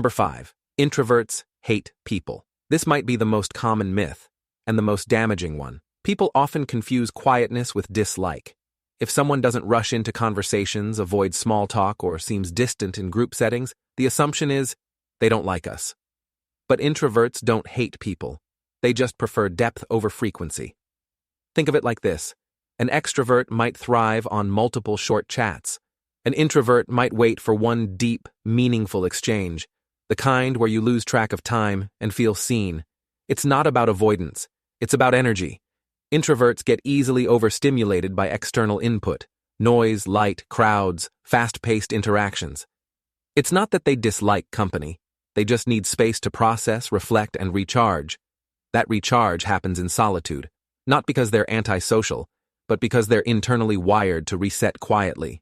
Number 5. Introverts hate people. This might be the most common myth, and the most damaging one. People often confuse quietness with dislike. If someone doesn't rush into conversations, avoids small talk, or seems distant in group settings, the assumption is they don't like us. But introverts don't hate people. They just prefer depth over frequency. Think of it like this. An extrovert might thrive on multiple short chats. An introvert might wait for one deep, meaningful exchange, the kind where you lose track of time and feel seen. It's not about avoidance. It's about energy. Introverts get easily overstimulated by external input, noise, light, crowds, fast-paced interactions. It's not that they dislike company. They just need space to process, reflect, and recharge. That recharge happens in solitude, not because they're antisocial, but because they're internally wired to reset quietly.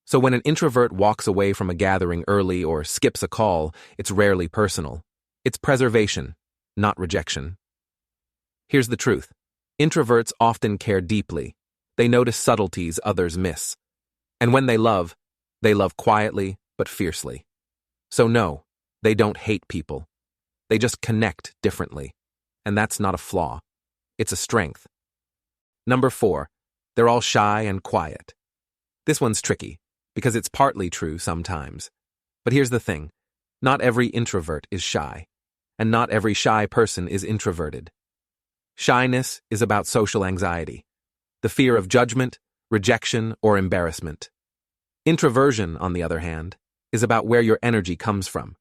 So when an introvert walks away from a gathering early or skips a call, it's rarely personal. It's preservation, not rejection. Here's the truth. Introverts often care deeply. They notice subtleties others miss. And when they love quietly but fiercely. So no, they don't hate people. They just connect differently. And that's not a flaw. It's a strength. Number 4. They're all shy and quiet. This one's tricky, because it's partly true sometimes. But here's the thing. Not every introvert is shy. And not every shy person is introverted. Shyness is about social anxiety, the fear of judgment, rejection, or embarrassment. Introversion, on the other hand, is about where your energy comes from.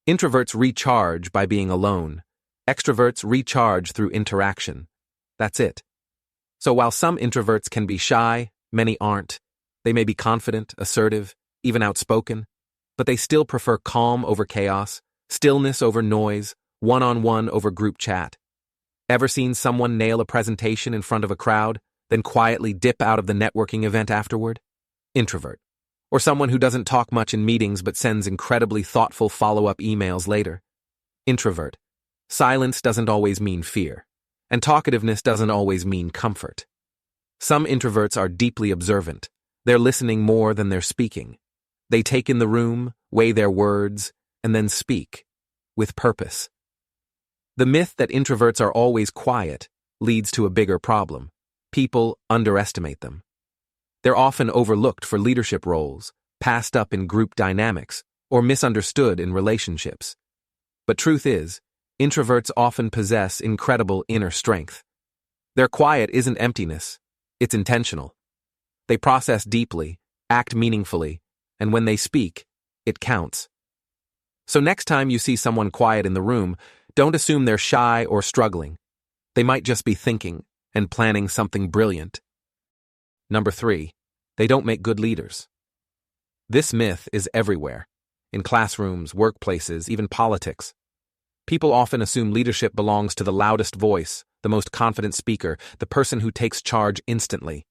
Introverts recharge by being alone. Extroverts recharge through interaction. That's it. So while some introverts can be shy, many aren't. They may be confident, assertive, even outspoken, but they still prefer calm over chaos, stillness over noise, one-on-one over group chat. Ever seen someone nail a presentation in front of a crowd, then quietly dip out of the networking event afterward? Introvert. Or someone who doesn't talk much in meetings but sends incredibly thoughtful follow-up emails later? Introvert. Silence doesn't always mean fear, and talkativeness doesn't always mean comfort. Some introverts are deeply observant. They're listening more than they're speaking. They take in the room, weigh their words, and then speak, with purpose. The myth that introverts are always quiet leads to a bigger problem. People underestimate them. They're often overlooked for leadership roles, passed up in group dynamics, or misunderstood in relationships. But truth is, introverts often possess incredible inner strength. Their quiet isn't emptiness, it's intentional. They process deeply, act meaningfully, and when they speak, it counts. So next time you see someone quiet in the room, don't assume they're shy or struggling. They might just be thinking and planning something brilliant. Number 3. They don't make good leaders. This myth is everywhere. In classrooms, workplaces, even politics. People often assume leadership belongs to the loudest voice, the most confident speaker, the person who takes charge instantly.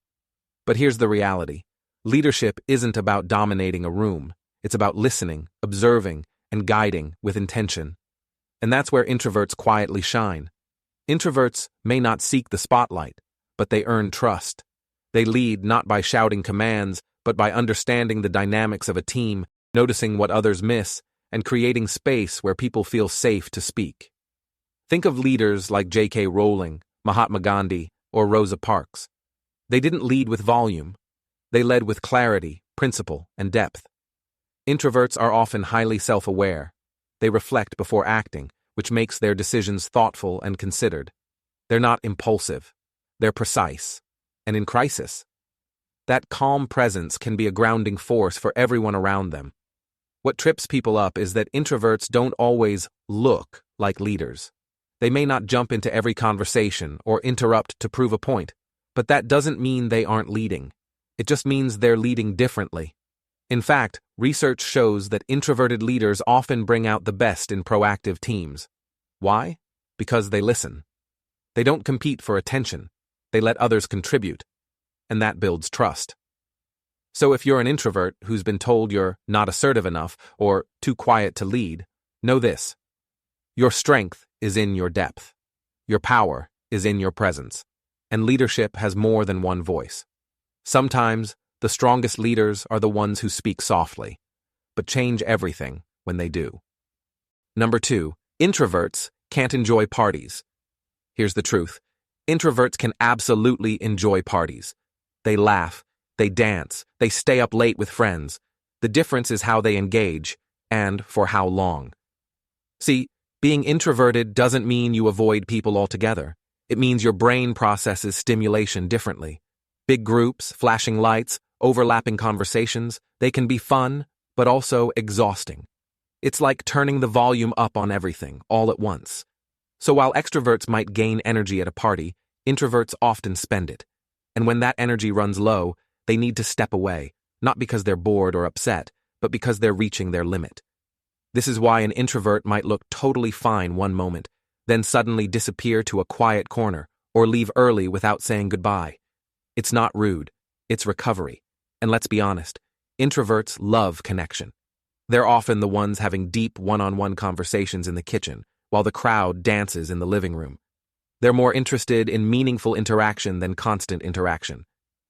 But here's the reality. Leadership isn't about dominating a room. It's about listening, observing, and guiding with intention. And that's where introverts quietly shine. Introverts may not seek the spotlight, but they earn trust. They lead not by shouting commands, but by understanding the dynamics of a team, noticing what others miss, and creating space where people feel safe to speak. Think of leaders like J.K. Rowling, Mahatma Gandhi, or Rosa Parks. They didn't lead with volume. They led with clarity, principle, and depth. Introverts are often highly self-aware. They reflect before acting, which makes their decisions thoughtful and considered. They're not impulsive. They're precise. And in crisis, that calm presence can be a grounding force for everyone around them. What trips people up is that introverts don't always look like leaders. They may not jump into every conversation or interrupt to prove a point, but that doesn't mean they aren't leading. It just means they're leading differently. In fact, research shows that introverted leaders often bring out the best in proactive teams. Why? Because they listen. They don't compete for attention. They let others contribute. And that builds trust. So if you're an introvert who's been told you're not assertive enough or too quiet to lead, know this. Your strength is in your depth. Your power is in your presence. And leadership has more than one voice. Sometimes, the strongest leaders are the ones who speak softly, but change everything when they do. Number 2, introverts can't enjoy parties. Here's the truth. Introverts can absolutely enjoy parties. They laugh, they dance, they stay up late with friends. The difference is how they engage, and for how long. See, being introverted doesn't mean you avoid people altogether. It means your brain processes stimulation differently. Big groups, flashing lights, overlapping conversations, they can be fun, but also exhausting. It's like turning the volume up on everything, all at once. So while extroverts might gain energy at a party, introverts often spend it. And when that energy runs low, they need to step away, not because they're bored or upset, but because they're reaching their limit. This is why an introvert might look totally fine one moment, then suddenly disappear to a quiet corner, or leave early without saying goodbye. It's not rude, it's recovery. And let's be honest, introverts love connection. They're often the ones having deep one-on-one conversations in the kitchen, while the crowd dances in the living room. They're more interested in meaningful interaction than constant interaction.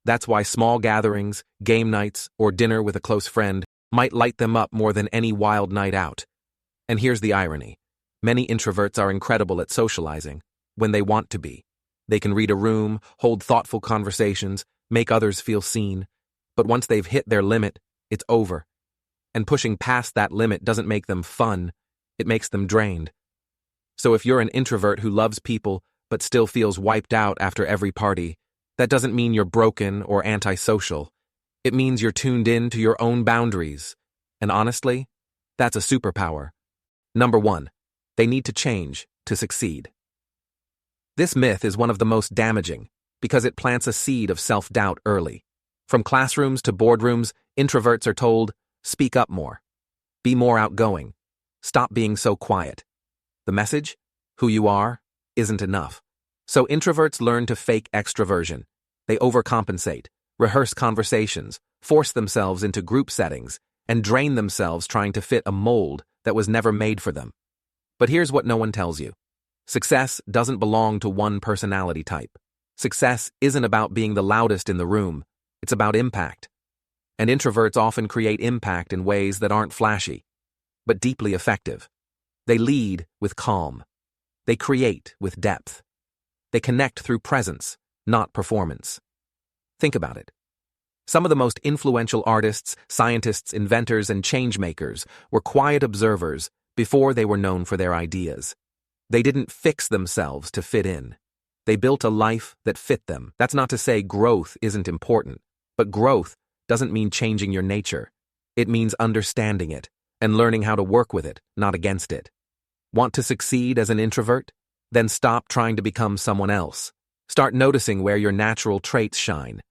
That's why small gatherings, game nights, or dinner with a close friend might light them up more than any wild night out. And here's the irony. Many introverts are incredible at socializing, when they want to be. They can read a room, hold thoughtful conversations, make others feel seen. But once they've hit their limit, it's over. And pushing past that limit doesn't make them fun, it makes them drained. So if you're an introvert who loves people but still feels wiped out after every party, that doesn't mean you're broken or antisocial. It means you're tuned in to your own boundaries. And honestly, that's a superpower. Number 1, they need to change to succeed. This myth is one of the most damaging because it plants a seed of self-doubt early. From classrooms to boardrooms, introverts are told, speak up more. Be more outgoing. Stop being so quiet. The message? Who you are isn't enough. So introverts learn to fake extroversion. They overcompensate, rehearse conversations, force themselves into group settings, and drain themselves trying to fit a mold that was never made for them. But here's what no one tells you. Success doesn't belong to one personality type. Success isn't about being the loudest in the room. It's about impact. And introverts often create impact in ways that aren't flashy, but deeply effective. They lead with calm. They create with depth. They connect through presence, not performance. Think about it. Some of the most influential artists, scientists, inventors, and changemakers were quiet observers before they were known for their ideas. They didn't fix themselves to fit in. They built a life that fit them. That's not to say growth isn't important, but growth doesn't mean changing your nature. It means understanding it and learning how to work with it, not against it. Want to succeed as an introvert? Then stop trying to become someone else. Start noticing where your natural traits shine.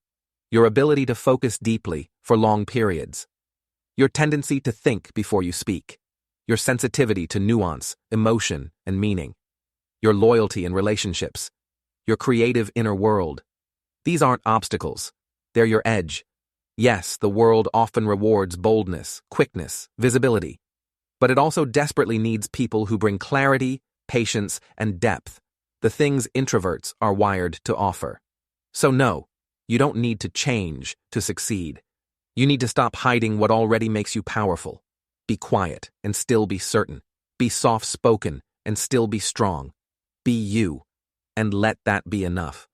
Your ability to focus deeply for long periods. Your tendency to think before you speak. Your sensitivity to nuance, emotion, and meaning. Your loyalty in relationships. Your creative inner world. These aren't obstacles. They're your edge. Yes, the world often rewards boldness, quickness, visibility. But it also desperately needs people who bring clarity, patience, and depth, the things introverts are wired to offer. So no, you don't need to change to succeed. You need to stop hiding what already makes you powerful. Be quiet and still be certain. Be soft-spoken and still be strong. Be you, and let that be enough.